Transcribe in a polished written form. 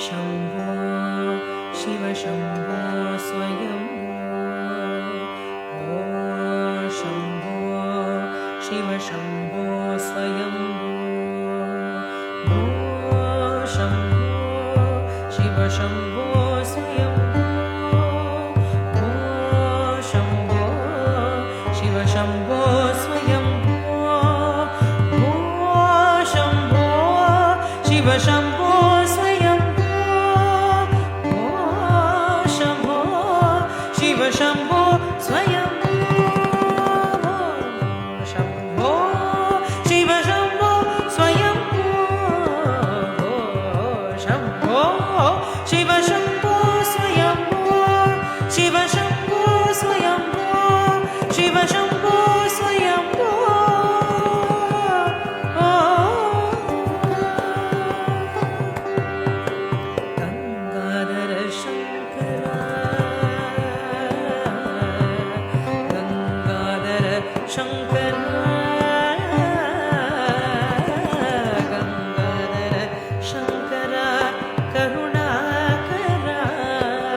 शम्भो शिव शम्भो स्वयम्भो शम्भो शिव शम्भो स्वयम्भो शम्भो शिव शम्भो स्वयम्भो शम्भो शिव शम्भो स्वयम्भो शम्भो शिव शम्भो स्वयम्भो शम्भो शिव शम्भो स्वयम्भो शम्भो शिव शम्भो स्वयम्भो शम्भो शिव शम्भो स्वयम्भो शिव शम्भो स्वयम्भो शिव शम्भो स्वयम्भो गंगाधर शंकर गंगाधर शंकर